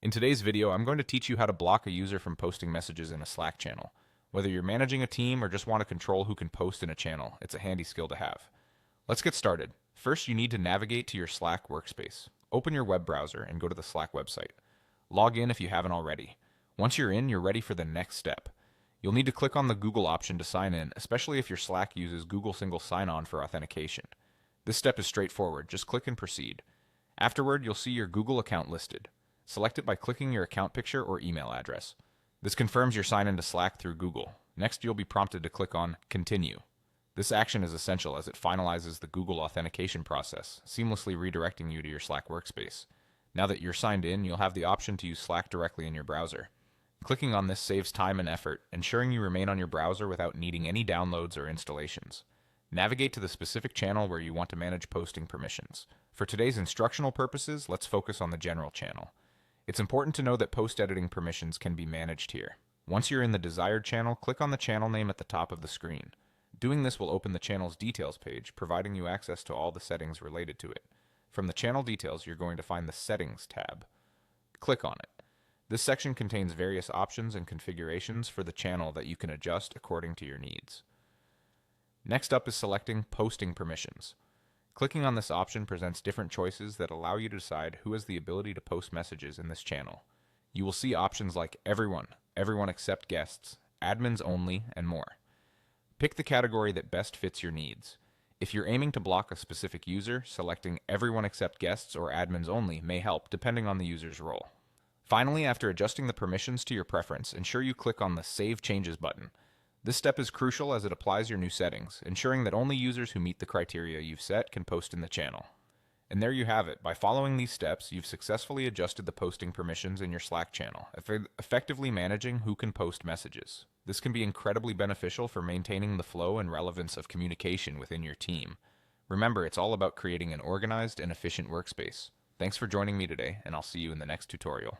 In today's video, I'm going to teach you how to block a user from posting messages in a Slack channel. Whether you're managing a team or just want to control who can post in a channel, it's a handy skill to have. Let's get started. First, you need to navigate to your Slack workspace. Open your web browser and go to the Slack website. Log in if you haven't already. Once you're in, you're ready for the next step. You'll need to click on the Google option to sign in, especially if your Slack uses Google Single Sign-On for authentication. This step is straightforward, just click and proceed. Afterward, you'll see your Google account listed. Select it by clicking your account picture or email address. This confirms your sign into Slack through Google. Next, you'll be prompted to click on Continue. This action is essential as it finalizes the Google authentication process, seamlessly redirecting you to your Slack workspace. Now that you're signed in, you'll have the option to use Slack directly in your browser. Clicking on this saves time and effort, ensuring you remain on your browser without needing any downloads or installations. Navigate to the specific channel where you want to manage posting permissions. For today's instructional purposes, let's focus on the general channel. It's important to know that post-editing permissions can be managed here. Once you're in the desired channel, click on the channel name at the top of the screen. Doing this will open the channel's details page, providing you access to all the settings related to it. From the channel details, you're going to find the Settings tab. Click on it. This section contains various options and configurations for the channel that you can adjust according to your needs. Next up is selecting Posting Permissions. Clicking on this option presents different choices that allow you to decide who has the ability to post messages in this channel. You will see options like Everyone, Everyone except Guests, Admins Only, and more. Pick the category that best fits your needs. If you're aiming to block a specific user, selecting Everyone except Guests or Admins Only may help depending on the user's role. Finally, after adjusting the permissions to your preference, ensure you click on the Save Changes button. This step is crucial as it applies your new settings, ensuring that only users who meet the criteria you've set can post in the channel. And there you have it. By following these steps, you've successfully adjusted the posting permissions in your Slack channel, effectively managing who can post messages. This can be incredibly beneficial for maintaining the flow and relevance of communication within your team. Remember, it's all about creating an organized and efficient workspace. Thanks for joining me today, and I'll see you in the next tutorial.